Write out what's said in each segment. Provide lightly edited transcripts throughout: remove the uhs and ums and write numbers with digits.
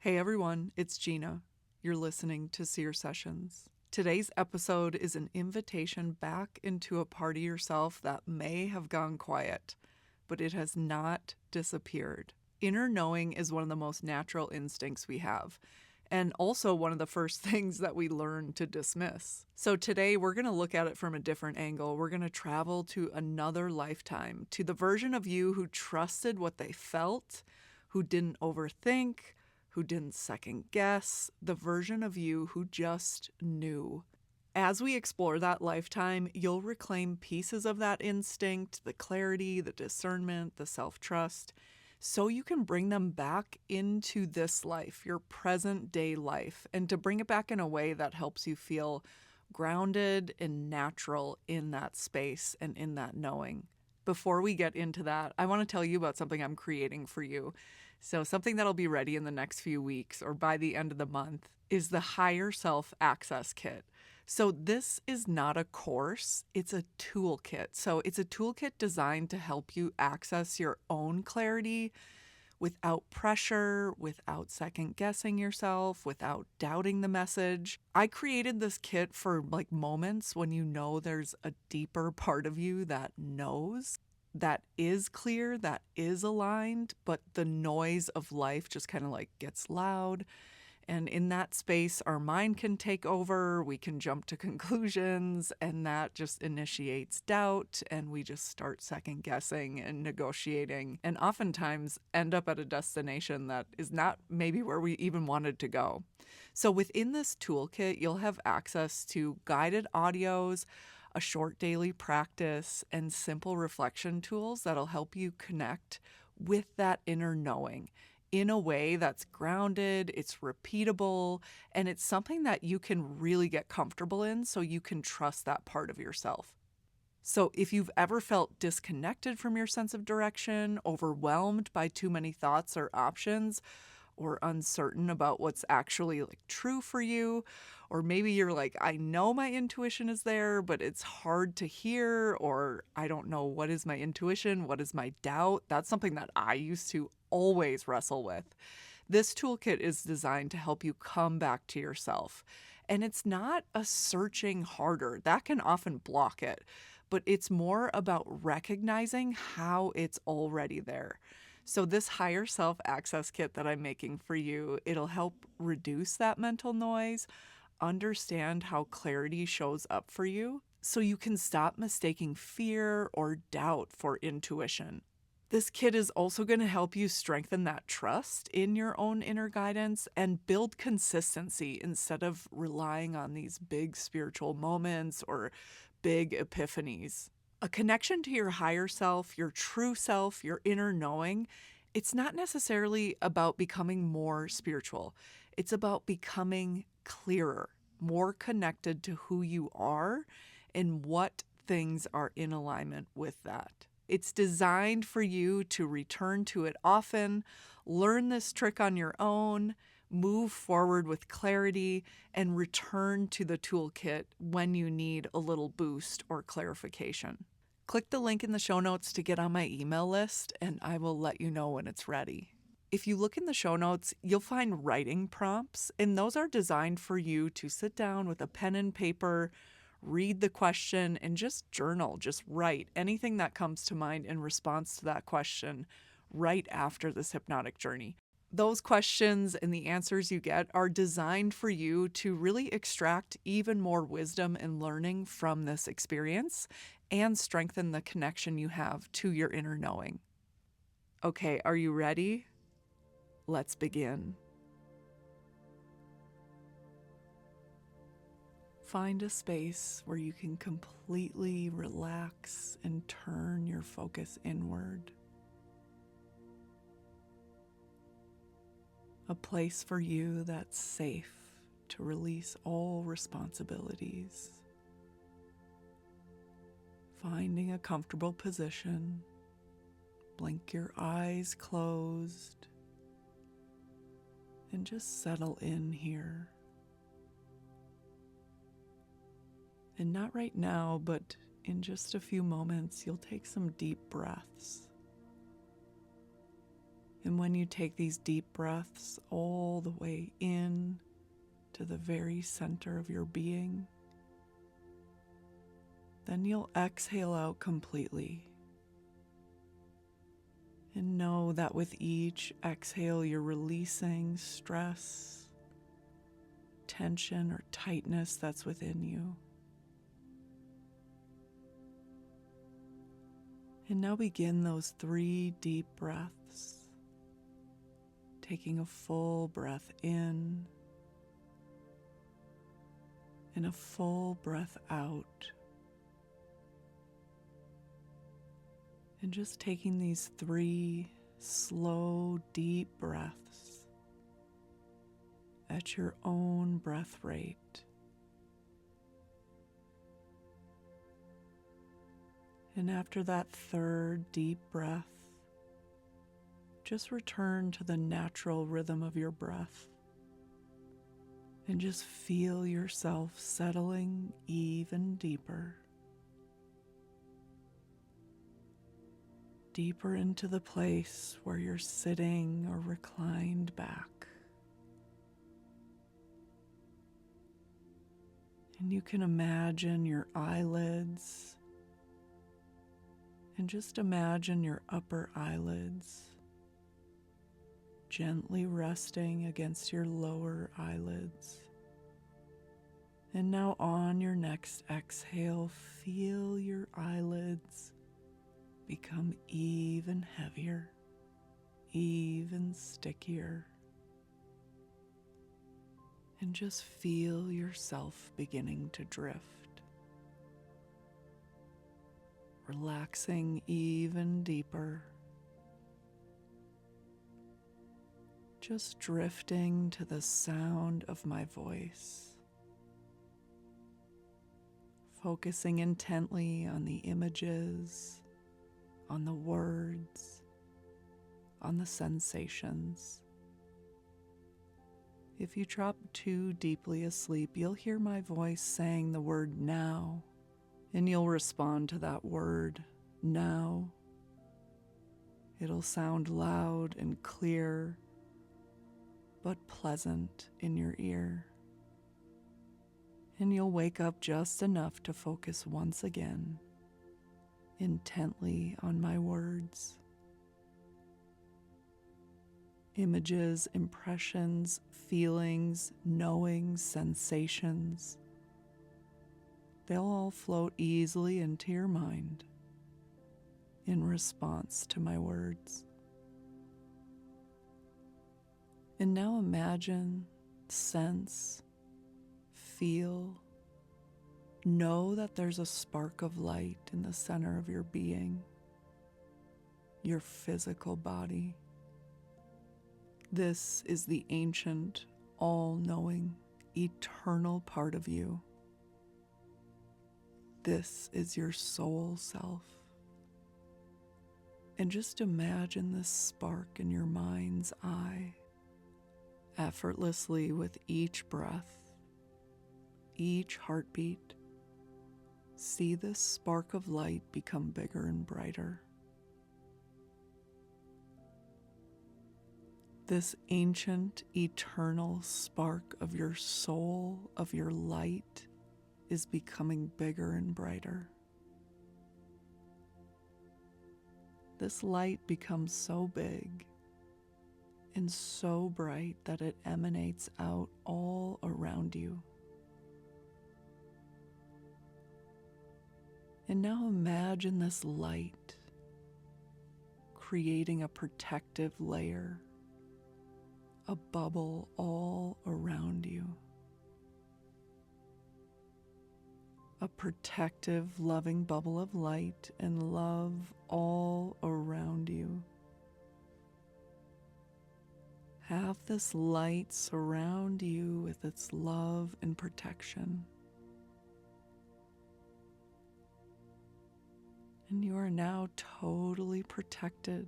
Hey everyone, it's Jina. You're listening to Seer Sessions. Today's episode is an invitation back into a part of yourself that may have gone quiet, but it has not disappeared. Inner knowing is one of the most natural instincts we have, and also one of the first things that we learn to dismiss. So today we're going to look at it from a different angle. We're going to travel to another lifetime, to the version of you who trusted what they felt, who didn't overthink, who didn't second guess, the version of you who just knew. As we explore that lifetime, you'll reclaim pieces of that instinct, the clarity, the discernment, the self-trust, so you can bring them back into this life, your present day life, and to bring it back in a way that helps you feel grounded and natural in that space and in that knowing. Before we get into that, I want to tell you about something I'm creating for you. So something that'll be ready in the next few weeks or by the end of the month is the Higher Self Access Kit. So this is not a course, it's a toolkit. So it's a toolkit designed to help you access your own clarity without pressure, without second guessing yourself, without doubting the message. I created this kit for moments when you know there's a deeper part of you that knows, that is clear, that is aligned, but the noise of life just kind of gets loud. And in that space, our mind can take over, we can jump to conclusions, and that just initiates doubt, and we just start second guessing and negotiating, and oftentimes end up at a destination that is not maybe where we even wanted to go. So within this toolkit, you'll have access to guided audios, a short daily practice, and simple reflection tools that'll help you connect with that inner knowing in a way that's grounded, it's repeatable, and it's something that you can really get comfortable in so you can trust that part of yourself. So if you've ever felt disconnected from your sense of direction, overwhelmed by too many thoughts or options, or uncertain about what's actually true for you, or maybe you're I know my intuition is there, but it's hard to hear, or I don't know what is my intuition, what is my doubt. That's something that I used to always wrestle with. This toolkit is designed to help you come back to yourself. And it's not a searching harder. That can often block it, but it's more about recognizing how it's already there. So this Higher Self Access Kit that I'm making for you, it'll help reduce that mental noise, understand how clarity shows up for you, so you can stop mistaking fear or doubt for intuition. This kit is also going to help you strengthen that trust in your own inner guidance and build consistency instead of relying on these big spiritual moments or big epiphanies. A connection to your higher self, your true self, your inner knowing, it's not necessarily about becoming more spiritual. It's about becoming clearer, more connected to who you are and what things are in alignment with that. It's designed for you to return to it often, learn this trick on your own, move forward with clarity, and return to the toolkit when you need a little boost or clarification. Click the link in the show notes to get on my email list, and I will let you know when it's ready. If you look in the show notes, you'll find writing prompts, and those are designed for you to sit down with a pen and paper, read the question, and just journal, just write anything that comes to mind in response to that question right after this hypnotic journey. Those questions and the answers you get are designed for you to really extract even more wisdom and learning from this experience and strengthen the connection you have to your inner knowing. Okay, are you ready? Let's begin. Find a space where you can completely relax and turn your focus inward. A place for you that's safe to release all responsibilities. Finding a comfortable position, blink your eyes closed, and just settle in here. And not right now, but in just a few moments, you'll take some deep breaths. And when you take these deep breaths all the way in to the very center of your being, then you'll exhale out completely. And know that with each exhale, you're releasing stress, tension, or tightness that's within you. And now begin those 3 deep breaths, taking a full breath in and a full breath out. And just taking these 3 slow, deep breaths at your own breath rate. And after that 3rd deep breath, just return to the natural rhythm of your breath and just feel yourself settling even deeper. Deeper into the place where you're sitting or reclined back. And you can imagine your eyelids, and just imagine your upper eyelids gently resting against your lower eyelids. And now on your next exhale, feel your eyelids become even heavier, even stickier. And just feel yourself beginning to drift, relaxing even deeper, just drifting to the sound of my voice, focusing intently on the images, on the words, on the sensations. If you drop too deeply asleep, you'll hear my voice saying the word now, and you'll respond to that word now. It'll sound loud and clear, but pleasant in your ear. And you'll wake up just enough to focus once again intently on my words. Images, impressions, feelings, knowings, sensations, they'll all float easily into your mind in response to my words. And now imagine, sense, feel, know that there's a spark of light in the center of your being, your physical body. This is the ancient, all-knowing, eternal part of you. This is your soul self. And just imagine this spark in your mind's eye, effortlessly with each breath, each heartbeat. See this spark of light become bigger and brighter. This ancient, eternal spark of your soul, of your light, is becoming bigger and brighter. This light becomes so big and so bright that it emanates out all around you. And now imagine this light creating a protective layer, a bubble all around you. A protective, loving bubble of light and love all around you. Have this light surround you with its love and protection. And you are now totally protected,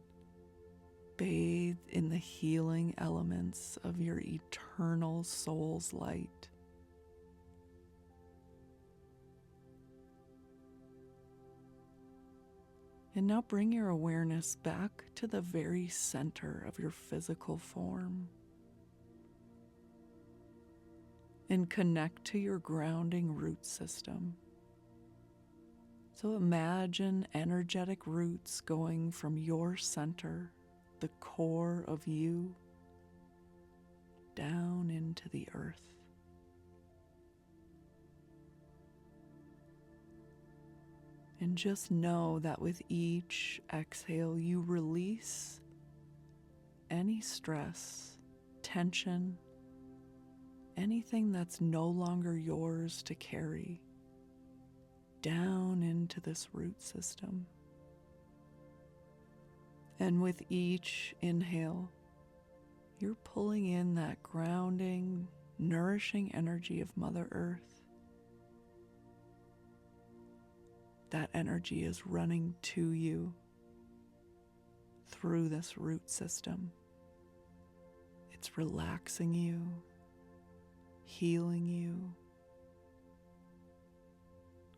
bathed in the healing elements of your eternal soul's light. And now bring your awareness back to the very center of your physical form and connect to your grounding root system. So imagine energetic roots going from your center, the core of you, down into the earth. And just know that with each exhale, you release any stress, tension, anything that's no longer yours to carry down into this root system. And with each inhale, you're pulling in that grounding, nourishing energy of Mother Earth. That energy is running to you through this root system. It's relaxing you, healing you,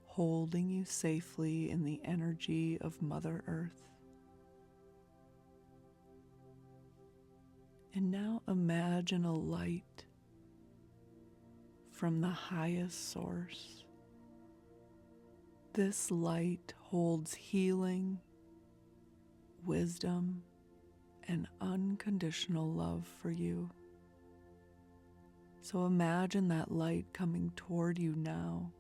holding you safely in the energy of Mother Earth. And now imagine a light from the highest source. This light holds healing, wisdom, and unconditional love for you. So imagine that light coming toward you now.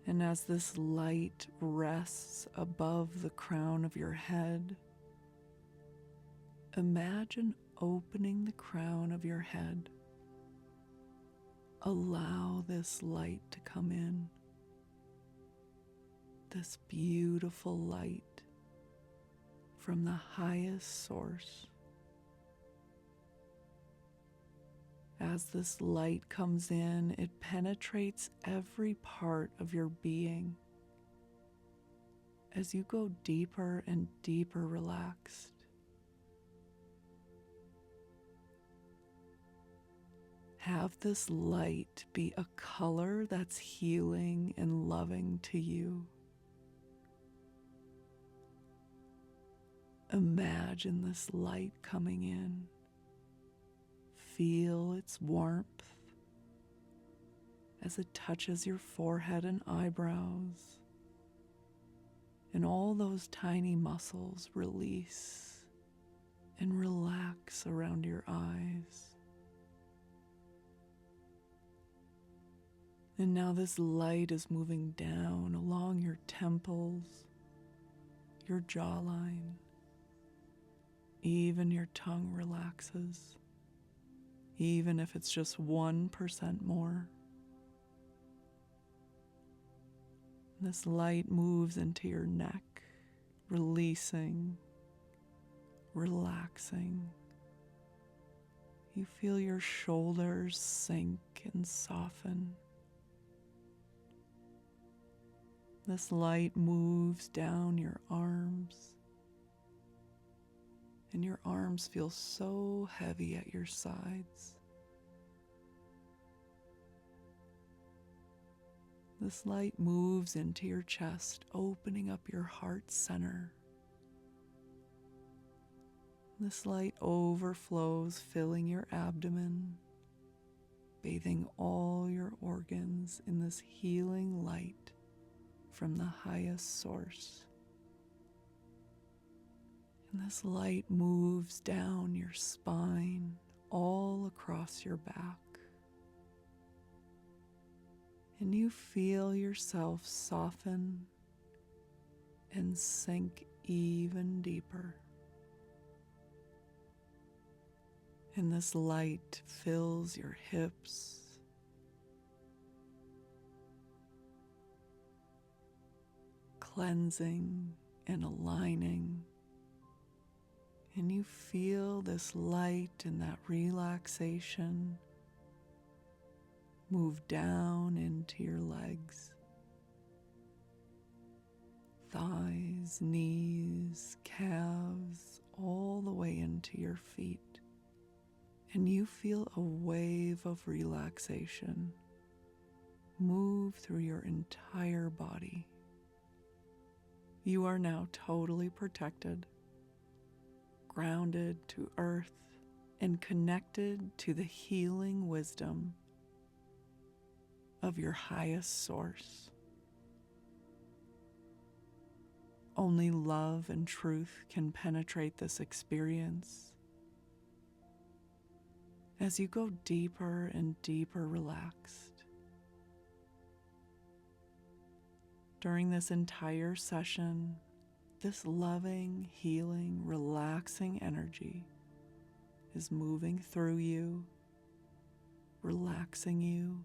And as this light rests above the crown of your head, imagine opening the crown of your head. Allow this light to come in, this beautiful light from the highest source. As this light comes in, it penetrates every part of your being as you go deeper and deeper relaxed. Have this light be a color that's healing and loving to you. Imagine this light coming in. Feel its warmth as it touches your forehead and eyebrows, and all those tiny muscles release and relax around your eyes. And now this light is moving down along your temples, your jawline. Even your tongue relaxes, even if it's just 1% more. This light moves into your neck, releasing, relaxing. You feel your shoulders sink and soften. This light moves down your arms, and your arms feel so heavy at your sides. This light moves into your chest, opening up your heart center. This light overflows, filling your abdomen, bathing all your organs in this healing light from the highest source. And this light moves down your spine, all across your back. And you feel yourself soften and sink even deeper. And this light fills your hips, cleansing and aligning. And you feel this light and that relaxation move down into your legs, thighs, knees, calves, all the way into your feet. And you feel a wave of relaxation move through your entire body. You are now totally protected, grounded to earth, and connected to the healing wisdom of your highest source. Only love and truth can penetrate this experience as you go deeper and deeper relaxed. During this entire session, this loving, healing, relaxing energy is moving through you, relaxing you,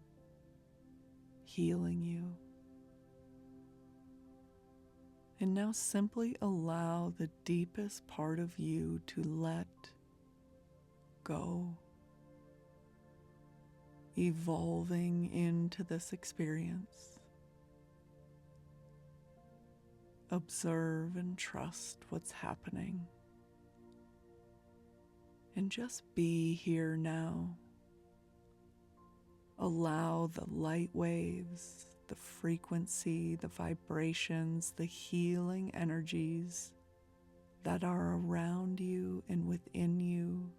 healing you. And now simply allow the deepest part of you to let go, evolving into this experience. Observe and trust what's happening. And just be here now. Allow the light waves, the frequency, the vibrations, the healing energies that are around you and within you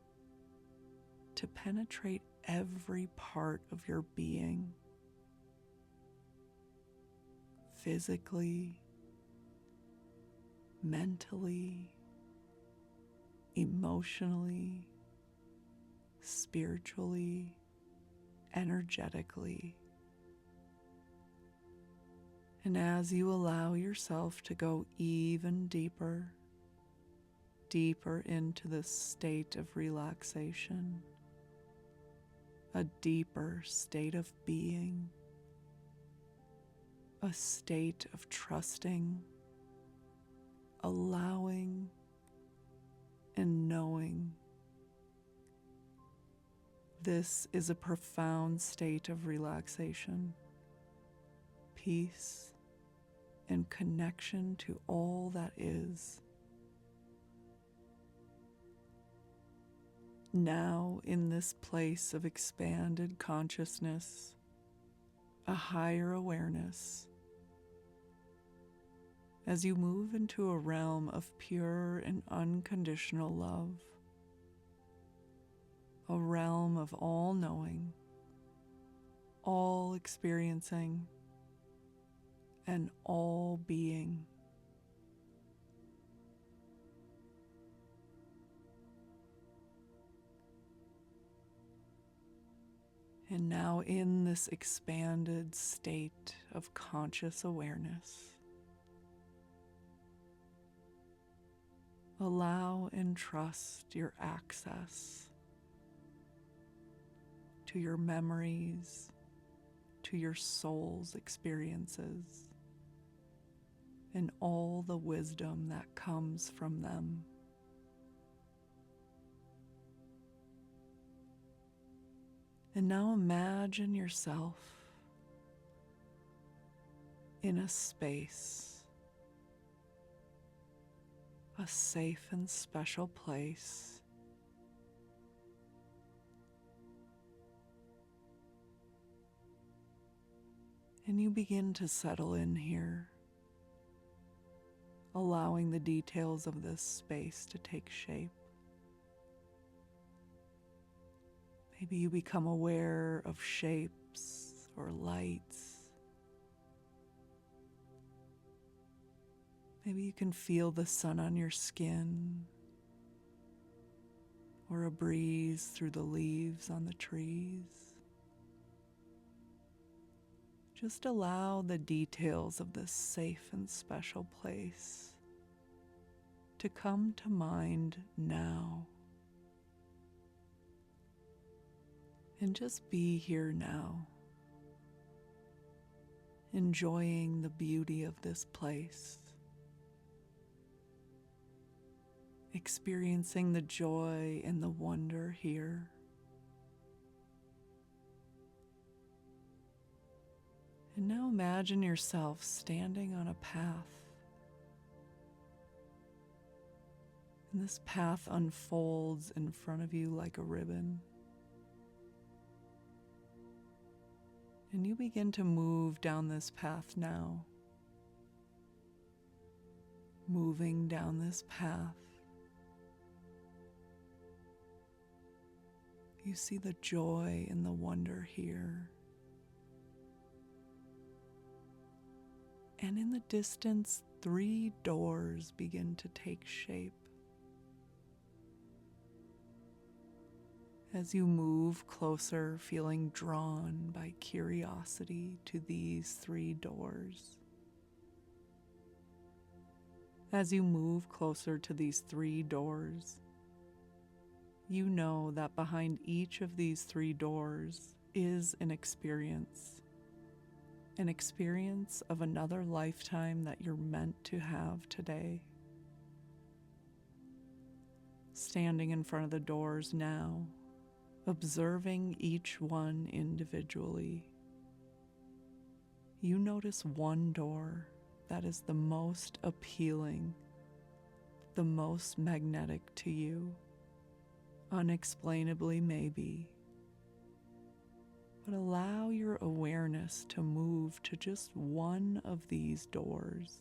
to penetrate every part of your being, physically, mentally, emotionally, spiritually, energetically. And as you allow yourself to go even deeper, deeper into this state of relaxation, a deeper state of being, a state of trusting, allowing, and knowing. This is a profound state of relaxation, peace, and connection to all that is. Now, in this place of expanded consciousness, a higher awareness, as you move into a realm of pure and unconditional love, a realm of all knowing, all experiencing, and all being. And now in this expanded state of conscious awareness, allow and trust your access to your memories, to your soul's experiences, and all the wisdom that comes from them. And now imagine yourself in a space, a safe and special place, and you begin to settle in here, allowing the details of this space to take shape. Maybe you become aware of shapes or lights. Maybe you can feel the sun on your skin, or a breeze through the leaves on the trees. Just allow the details of this safe and special place to come to mind now. And just be here now, enjoying the beauty of this place, experiencing the joy and the wonder here. And now imagine yourself standing on a path. And this path unfolds in front of you like a ribbon. And you begin to move down this path now. moving down this path. You see the joy and the wonder here. And in the distance, 3 doors begin to take shape. As you move closer, feeling drawn by curiosity to these 3 doors. As you move closer to these 3 doors, you know that behind each of these 3 doors is an experience of another lifetime that you're meant to have today. Standing in front of the doors now, observing each one individually, you notice one door that is the most appealing, the most magnetic to you. Unexplainably, maybe. But allow your awareness to move to just one of these doors.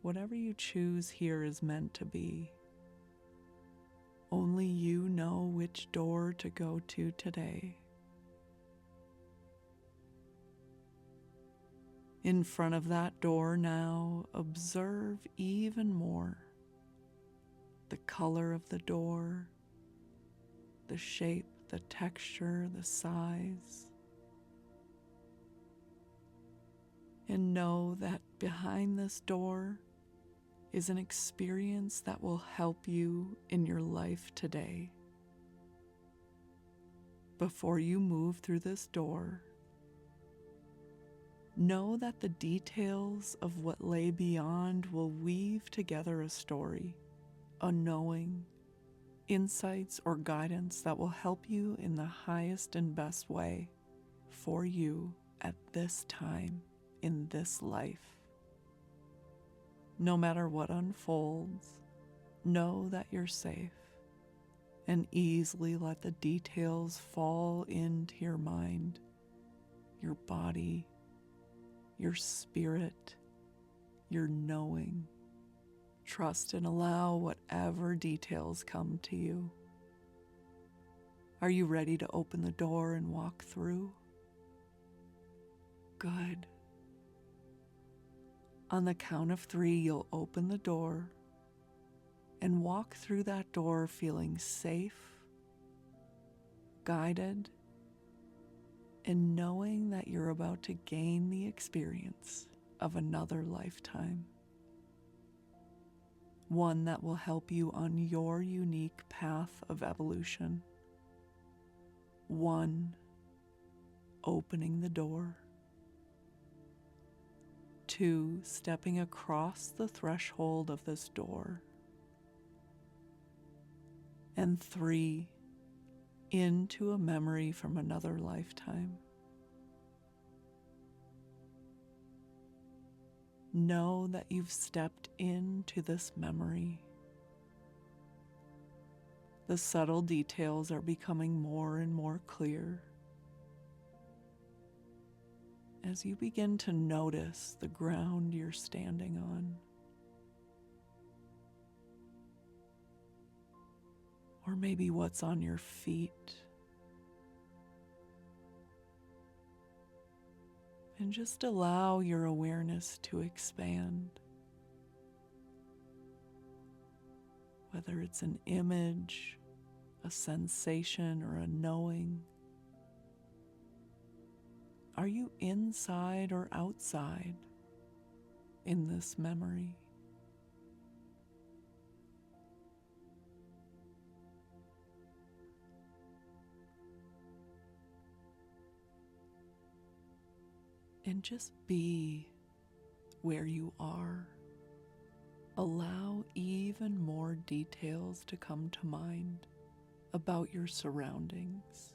Whatever you choose here is meant to be. Only you know which door to go to today. In front of that door now, observe even more the color of the door, the shape, the texture, the size. And know that behind this door is an experience that will help you in your life today. Before you move through this door, know that the details of what lay beyond will weave together a story, a knowing, insights or guidance that will help you in the highest and best way for you at this time in this life. No matter what unfolds, know that you're safe and easily let the details fall into your mind, your body, your spirit, your knowing. Trust and allow whatever details come to you. Are you ready to open the door and walk through? Good. On the count of 3, you'll open the door and walk through that door feeling safe, guided, and knowing that you're about to gain the experience of another lifetime. One that will help you on your unique path of evolution. 1, opening the door. 2, stepping across the threshold of this door. And 3, into a memory from another lifetime. Know that you've stepped into this memory. The subtle details are becoming more and more clear as you begin to notice the ground you're standing on. Or maybe what's on your feet. And just allow your awareness to expand. Whether it's an image, a sensation, or a knowing. Are you inside or outside in this memory? And just be where you are. Allow even more details to come to mind about your surroundings.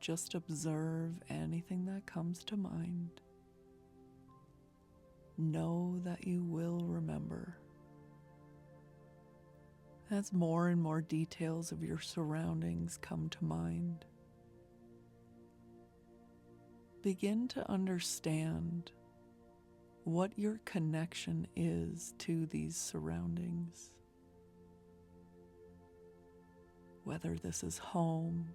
Just observe anything that comes to mind. Know that you will remember. As more and more details of your surroundings come to mind, begin to understand what your connection is to these surroundings. Whether this is home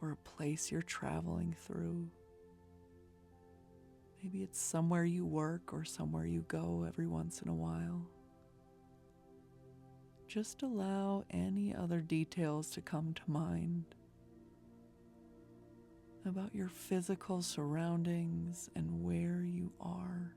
or a place you're traveling through. Maybe it's somewhere you work or somewhere you go every once in a while. Just allow any other details to come to mind about your physical surroundings and where you are.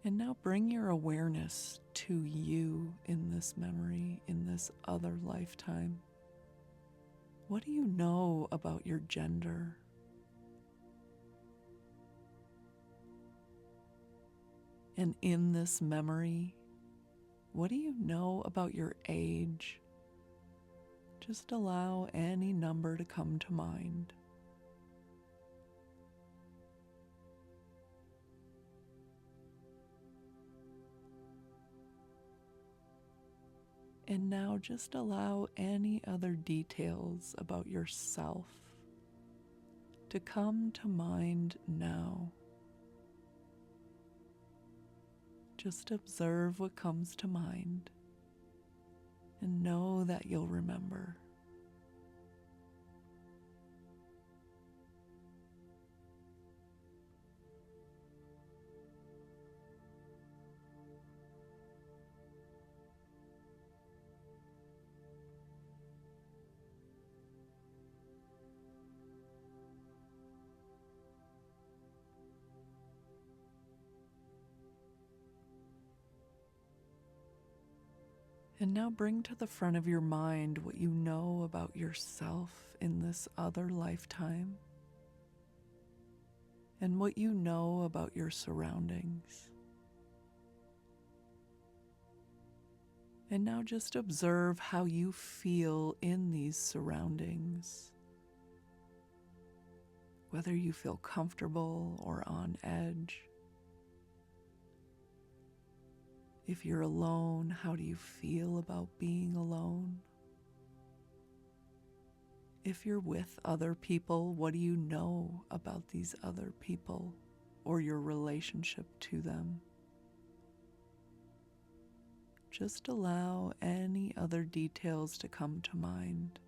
And now bring your awareness to you in this memory, in this other lifetime. What do you know about your gender? And in this memory, what do you know about your age? Just allow any number to come to mind. And now just allow any other details about yourself to come to mind now. Just observe what comes to mind and know that you'll remember. And now bring to the front of your mind what you know about yourself in this other lifetime and what you know about your surroundings. And now just observe how you feel in these surroundings, whether you feel comfortable or on edge. If you're alone, how do you feel about being alone? If you're with other people, what do you know about these other people or your relationship to them? Just allow any other details to come to mind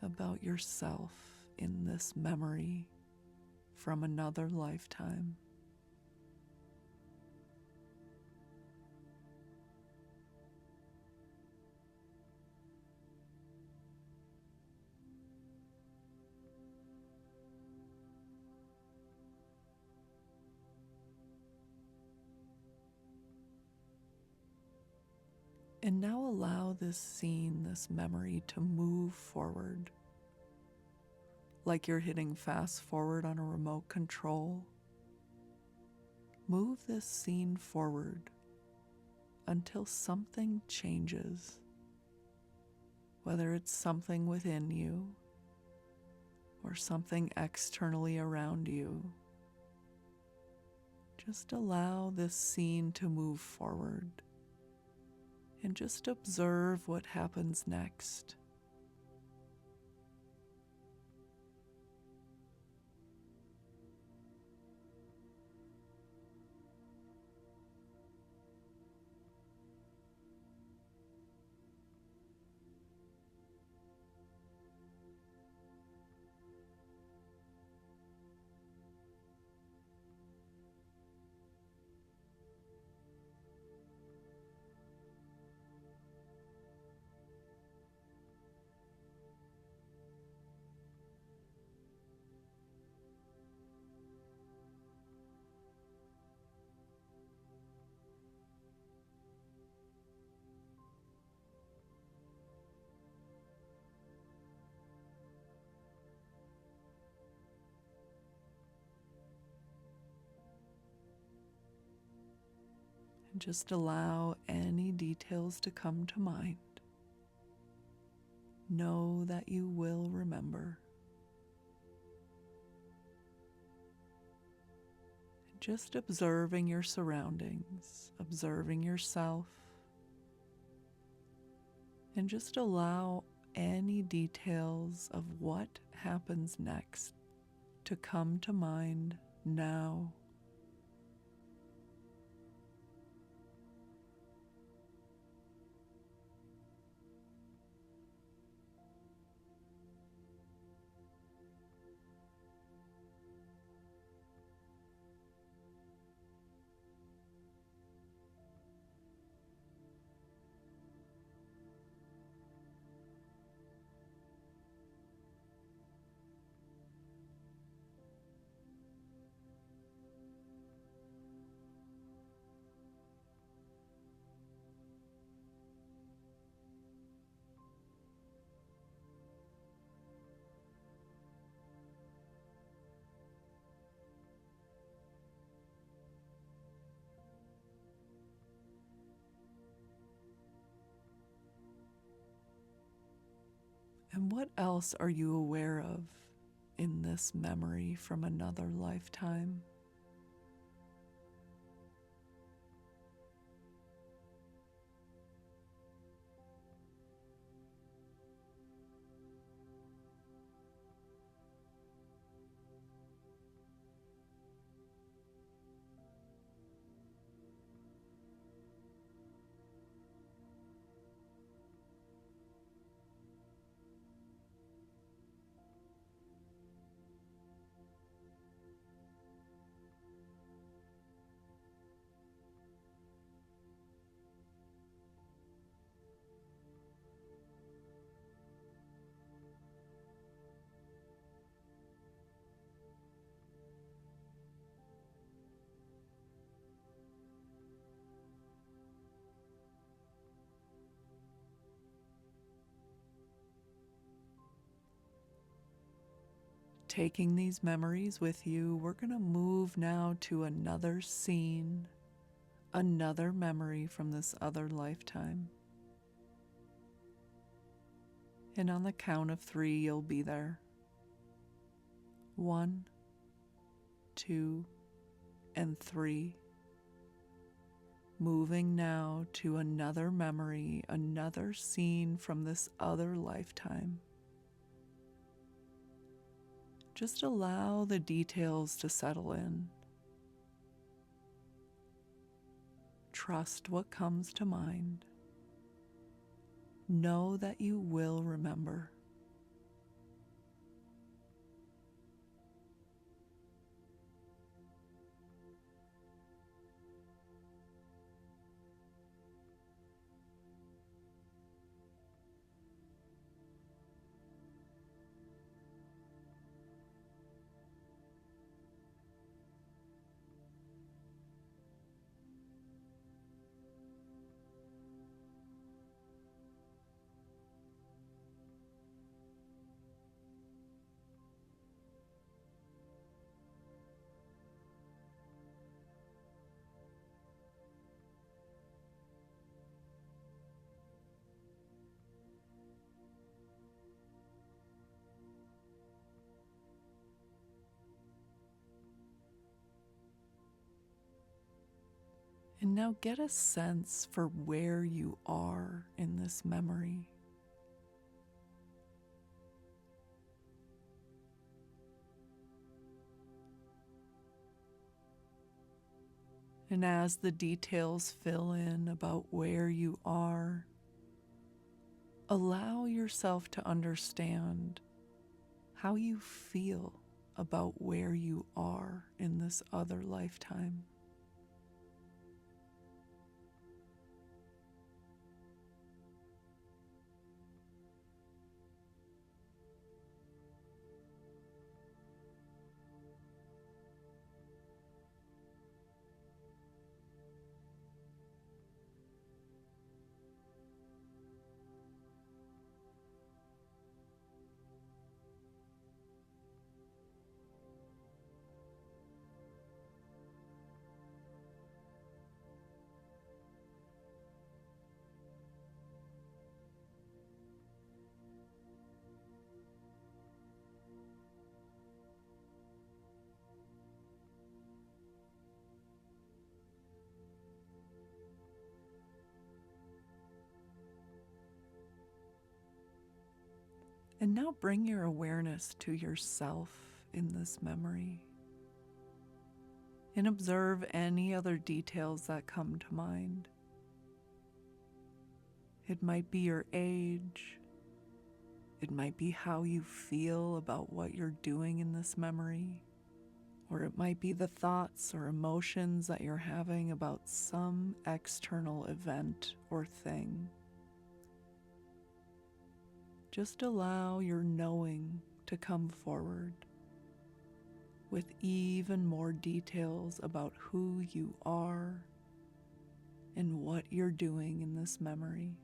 about yourself in this memory from another lifetime. And now allow this scene, this memory, to move forward. Like you're hitting fast forward on a remote control. Move this scene forward until something changes. Whether it's something within you or something externally around you. Just allow this scene to move forward. And just observe what happens next. Just allow any details to come to mind. Know that you will remember. Just observing your surroundings, observing yourself, and just allow any details of what happens next to come to mind now. And what else are you aware of in this memory from another lifetime? Taking these memories with you, we're going to move now to another scene, another memory from this other lifetime. And on the count of 3, you'll be there. 1, 2, and 3. Moving now to another memory, another scene from this other lifetime. Just allow the details to settle in. Trust what comes to mind. Know that you will remember. And now get a sense for where you are in this memory. And as the details fill in about where you are, allow yourself to understand how you feel about where you are in this other lifetime. And now bring your awareness to yourself in this memory and observe any other details that come to mind. It might be your age. It might be how you feel about what you're doing in this memory. Or it might be the thoughts or emotions that you're having about some external event or thing. Just allow your knowing to come forward with even more details about who you are and what you're doing in this memory.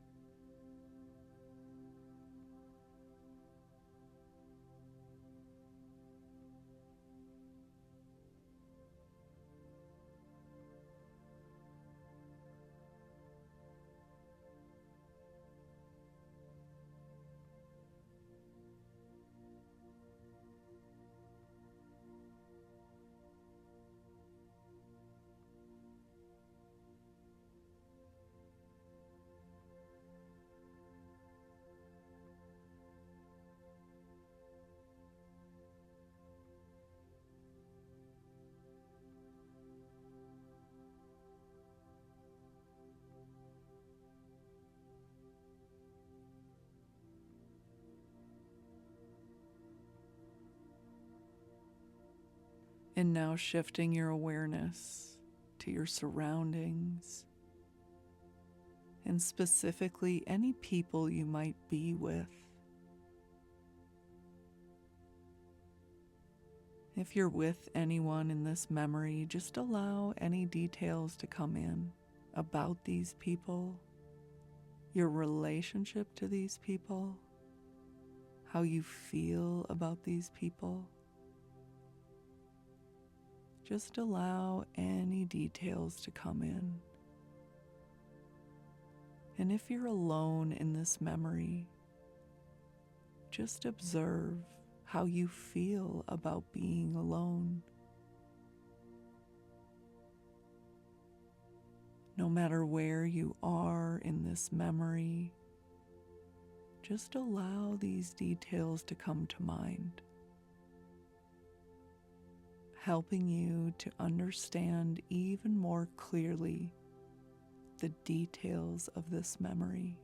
And now shifting your awareness to your surroundings, and specifically any people you might be with. If you're with anyone in this memory, just allow any details to come in about these people, your relationship to these people, how you feel about these people. Just allow any details to come in. And if you're alone in this memory, just observe how you feel about being alone. No matter where you are in this memory, just allow these details to come to mind, helping you to understand even more clearly the details of this memory.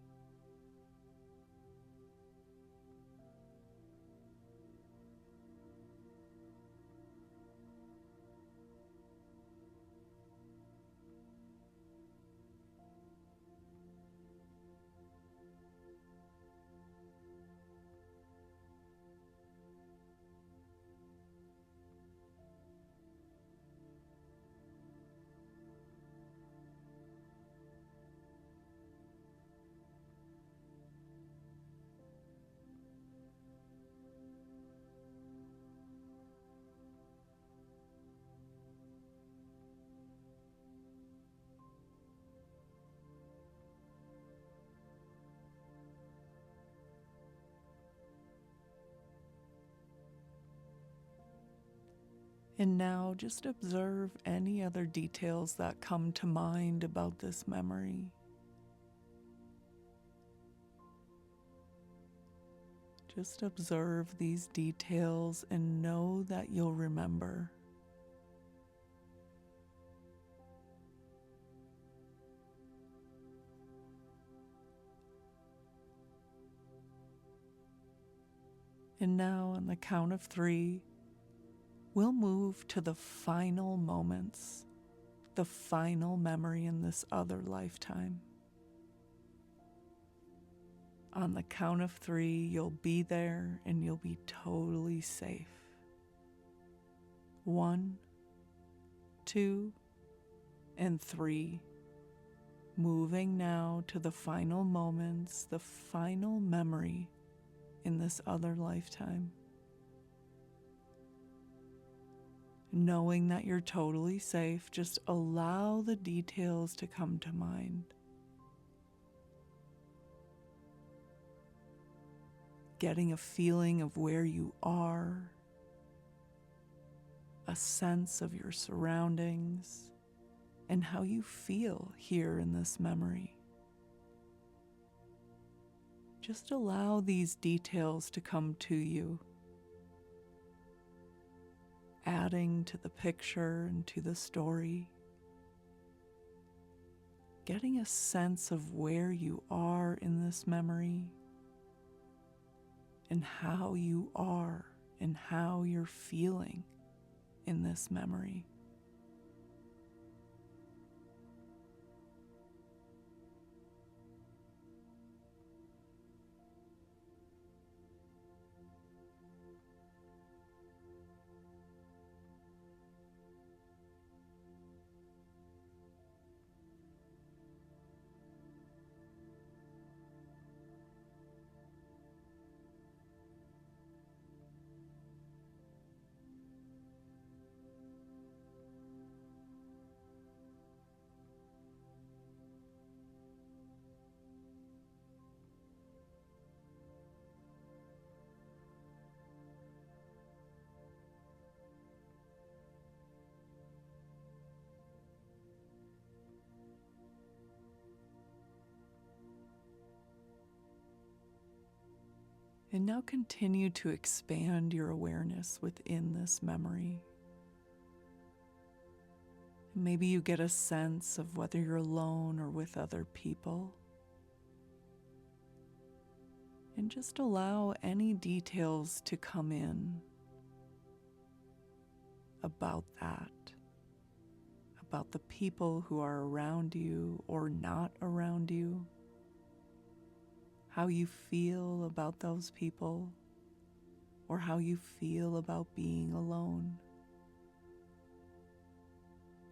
And now just observe any other details that come to mind about this memory. Just observe these details and know that you'll remember. And now, on the count of 3, we'll move to the final moments, the final memory in this other lifetime. On the count of 3, you'll be there and you'll be totally safe. 1, 2, and 3. Moving now to the final moments, the final memory in this other lifetime. Knowing that you're totally safe, just allow the details to come to mind. Getting a feeling of where you are, a sense of your surroundings, and how you feel here in this memory. Just allow these details to come to you, adding to the picture and to the story, getting a sense of where you are in this memory and how you are and how you're feeling in this memory. And now continue to expand your awareness within this memory. Maybe you get a sense of whether you're alone or with other people. And just allow any details to come in about that, about the people who are around you or not around you. How you feel about those people, or how you feel about being alone.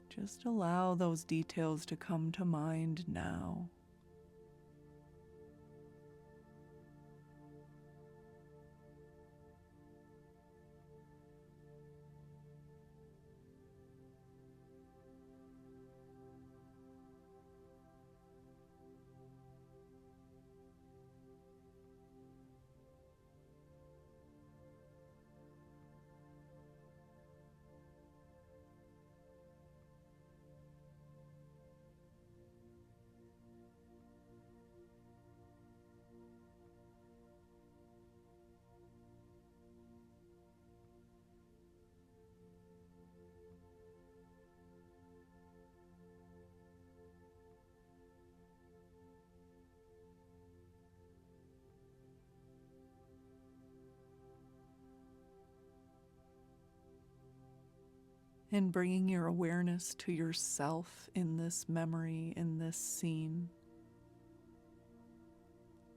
Just allow those details to come to mind now. And bringing your awareness to yourself in this memory, in this scene.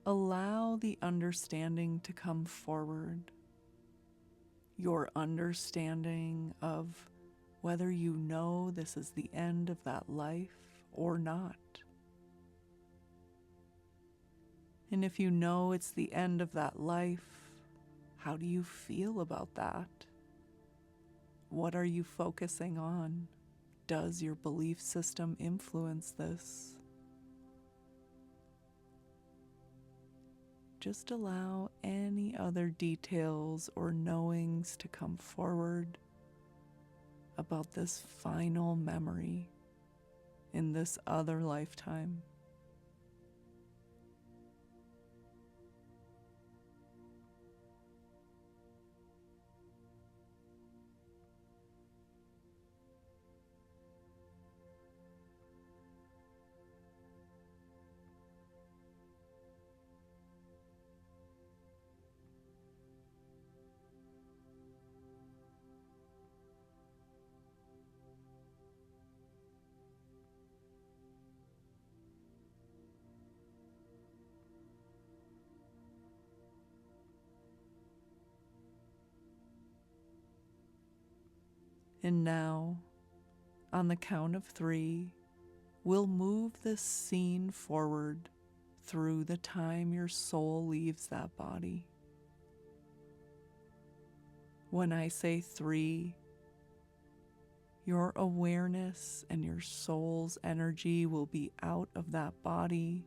Allow the understanding to come forward. Your understanding of whether you know this is the end of that life or not. And if you know it's the end of that life, how do you feel about that? What are you focusing on? Does your belief system influence this? Just allow any other details or knowings to come forward about this final memory in this other lifetime. And now, on the count of 3, we'll move this scene forward through the time your soul leaves that body. When I say 3, your awareness and your soul's energy will be out of that body,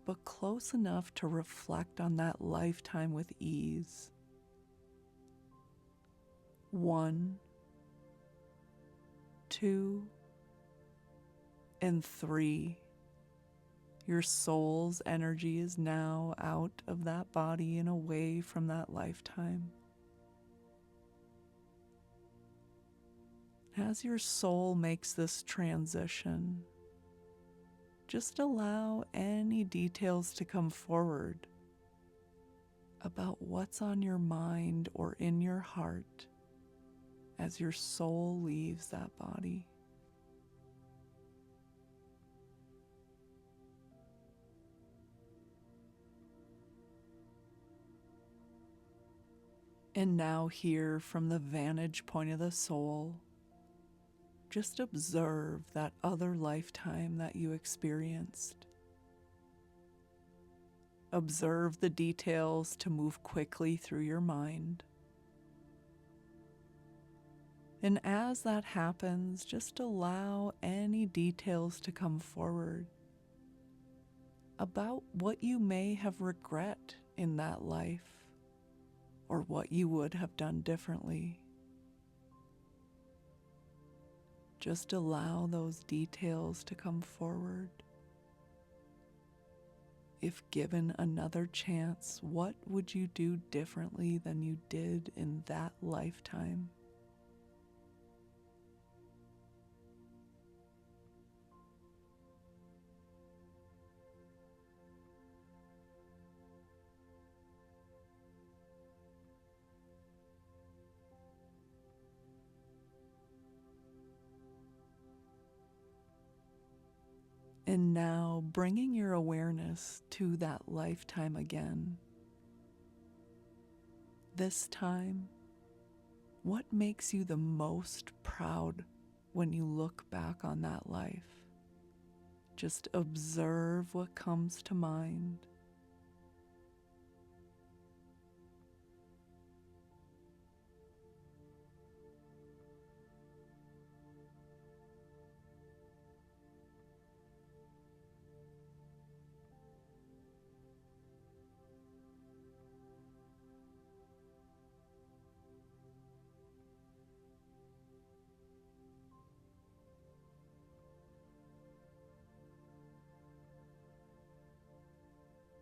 but close enough to reflect on that lifetime with ease. 1, 2, and 3. Your soul's energy is now out of that body and away from that lifetime. As your soul makes this transition, just allow any details to come forward about what's on your mind or in your heart as your soul leaves that body. And now here from the vantage point of the soul, just observe that other lifetime that you experienced. Observe the details to move quickly through your mind. And as that happens, just allow any details to come forward about what you may have regret in that life or what you would have done differently. Just allow those details to come forward. If given another chance, what would you do differently than you did in that lifetime? And now bringing your awareness to that lifetime again. This time, what makes you the most proud when you look back on that life? Just observe what comes to mind.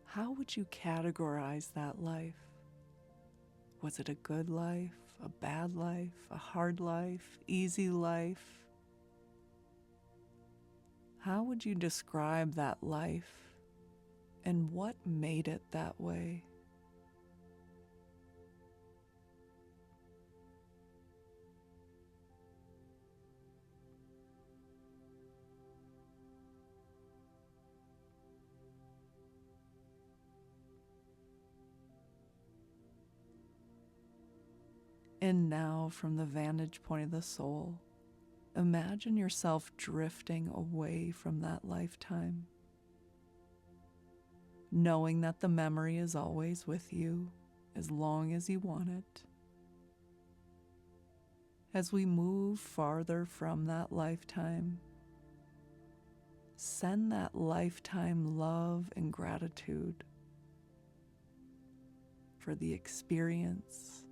How would you categorize that life? Was it a good life, a bad life, a hard life, easy life? How would you describe that life and what made it that way? And now, from the vantage point of the soul, imagine yourself drifting away from that lifetime, knowing that the memory is always with you as long as you want it. As we move farther from that lifetime, send that lifetime love and gratitude for the experience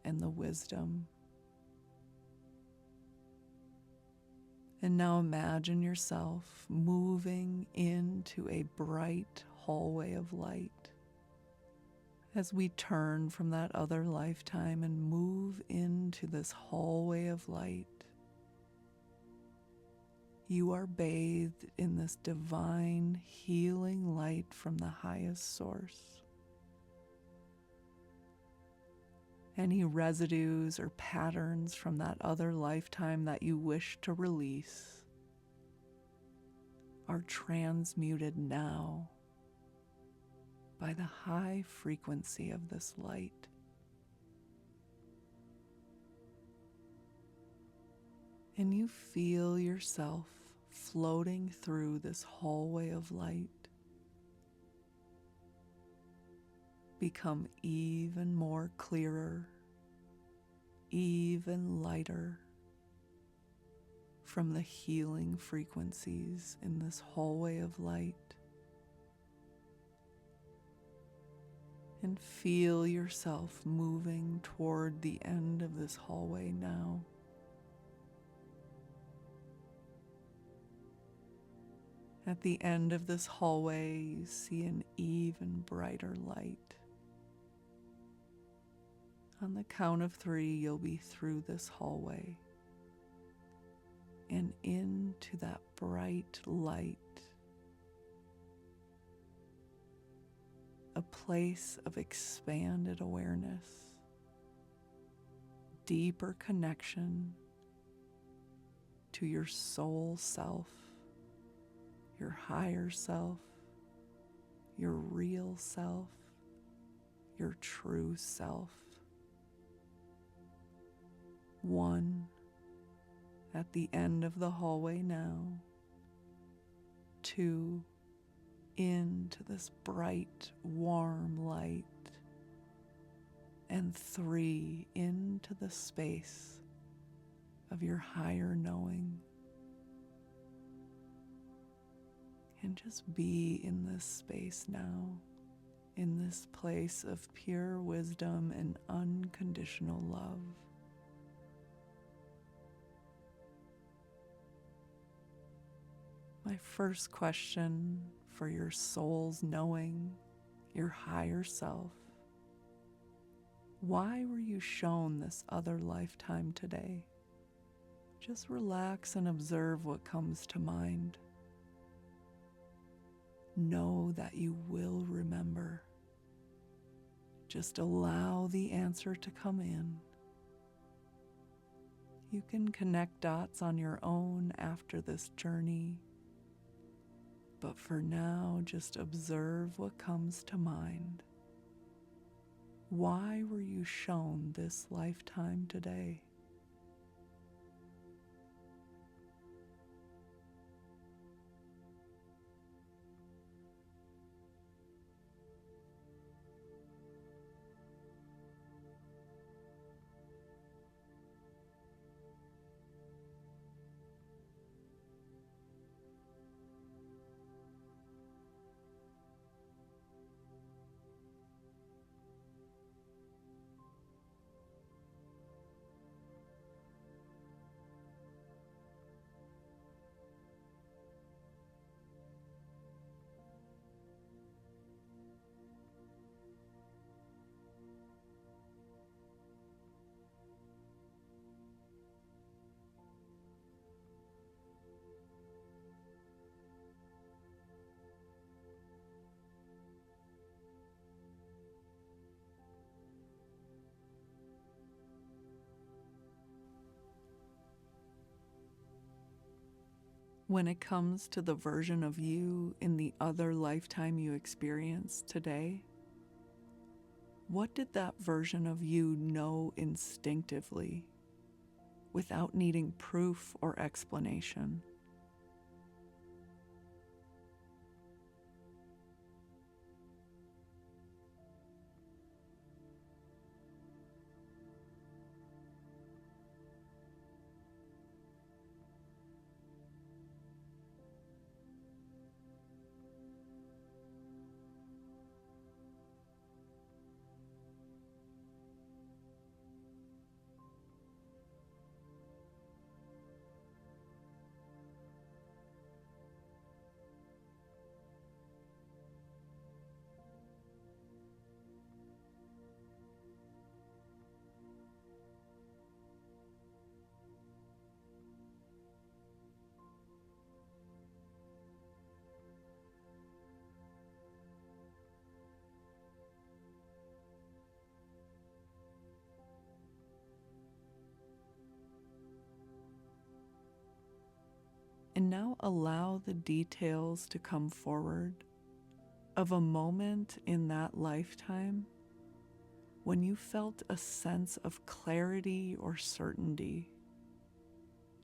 and the wisdom. And now imagine yourself moving into a bright hallway of light. As we turn from that other lifetime and move into this hallway of light, you are bathed in this divine healing light from the highest source. Any residues or patterns from that other lifetime that you wish to release are transmuted now by the high frequency of this light. And you feel yourself floating through this hallway of light, become even more clearer, even lighter from the healing frequencies in this hallway of light. And feel yourself moving toward the end of this hallway now. At the end of this hallway, you see an even brighter light. On the count of 3, you'll be through this hallway and into that bright light, a place of expanded awareness, deeper connection to your soul self, your higher self, your real self, your true self. 1, at the end of the hallway now. 2, into this bright, warm light. And 3, into the space of your higher knowing. And just be in this space now, in this place of pure wisdom and unconditional love. My first question for your soul's knowing, your higher self: why were you shown this other lifetime today? Just relax and observe what comes to mind. Know that you will remember. Just allow the answer to come in. You can connect dots on your own after this journey, but for now, just observe what comes to mind. Why were you shown this lifetime today? When it comes to the version of you in the other lifetime you experienced today, what did that version of you know instinctively, without needing proof or explanation? And now allow the details to come forward of a moment in that lifetime when you felt a sense of clarity or certainty.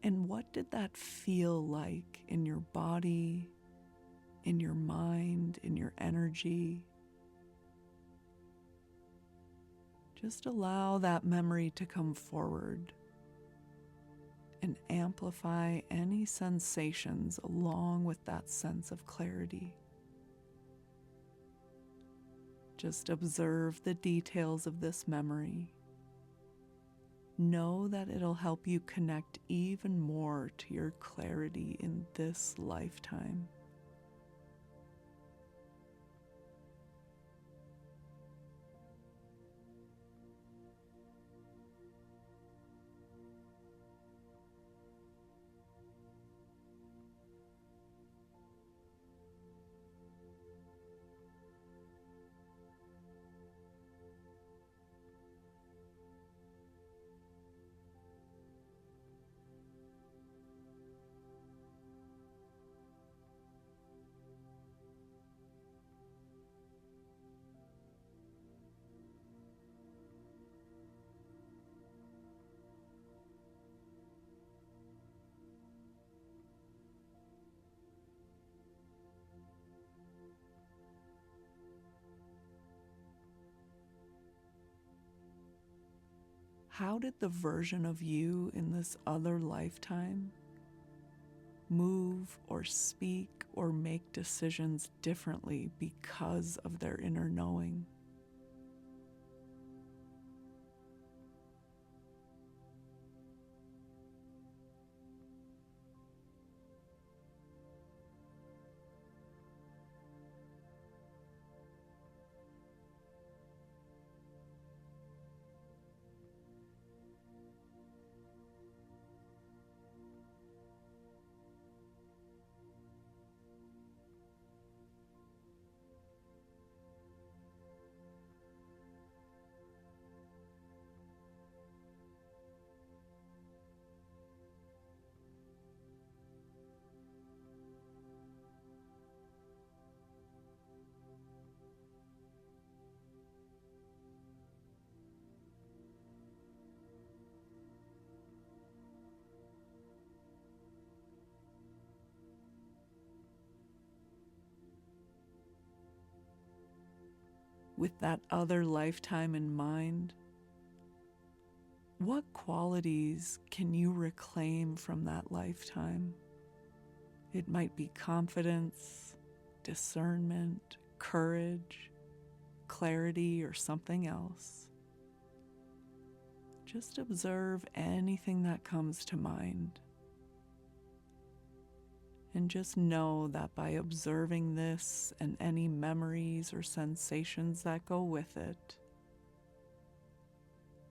And what did that feel like in your body, in your mind, in your energy? Just allow that memory to come forward and amplify any sensations along with that sense of clarity. Just observe the details of this memory. Know that it'll help you connect even more to your clarity in this lifetime. How did the version of you in this other lifetime move or speak or make decisions differently because of their inner knowing? With that other lifetime in mind, what qualities can you reclaim from that lifetime? It might be confidence, discernment, courage, clarity, or something else. Just observe anything that comes to mind. And just know that by observing this and any memories or sensations that go with it,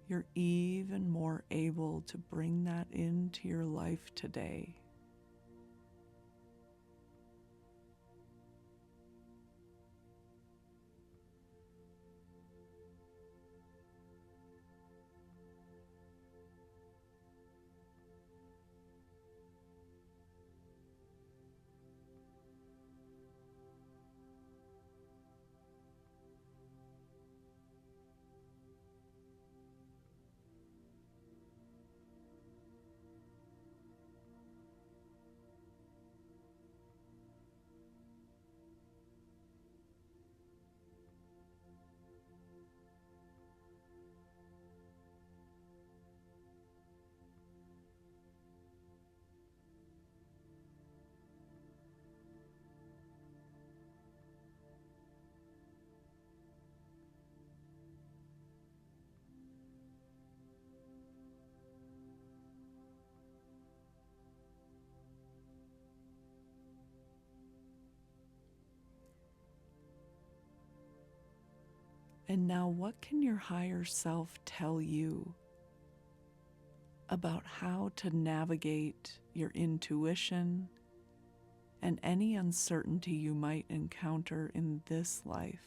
you're even more able to bring that into your life today. And now, what can your higher self tell you about how to navigate your intuition and any uncertainty you might encounter in this life?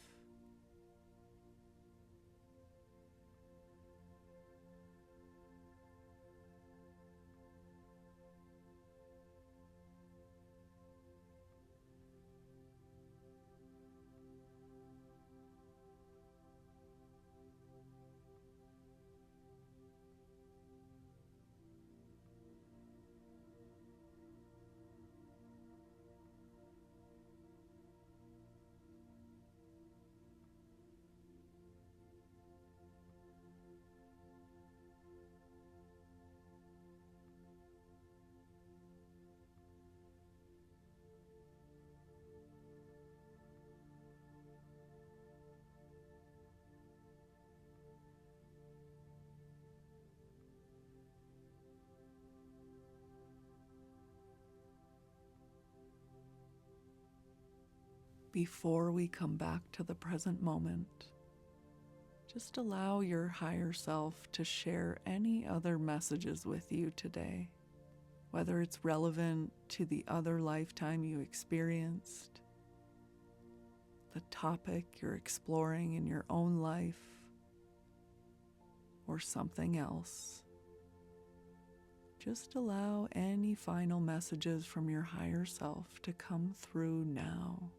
Before we come back to the present moment, just allow your higher self to share any other messages with you today, whether it's relevant to the other lifetime you experienced, the topic you're exploring in your own life, or something else. Just allow any final messages from your higher self to come through now.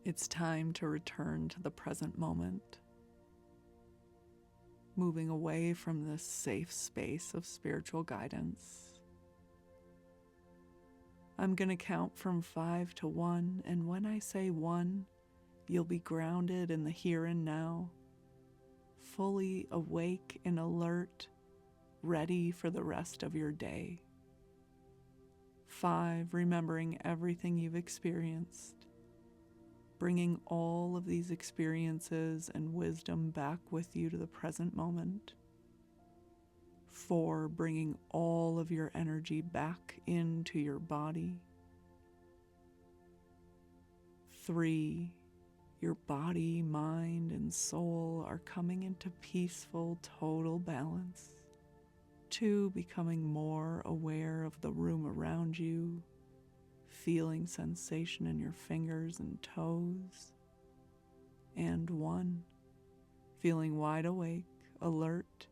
It's time to return to the present moment, moving away from this safe space of spiritual guidance. I'm going to count from 5 to 1, and when I say 1, you'll be grounded in the here and now, fully awake and alert, ready for the rest of your day. 5, remembering everything you've experienced, bringing all of these experiences and wisdom back with you to the present moment. 4, bringing all of your energy back into your body. 3, your body, mind, and soul are coming into peaceful, total balance. 2, becoming more aware of the room around you, feeling sensation in your fingers and toes. And 1, feeling wide awake, alert,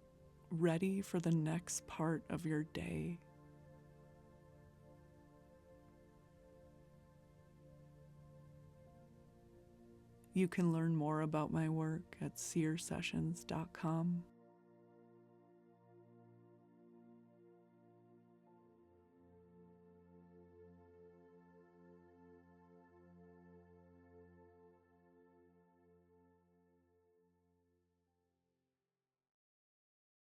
ready for the next part of your day. You can learn more about my work at seersessions.com.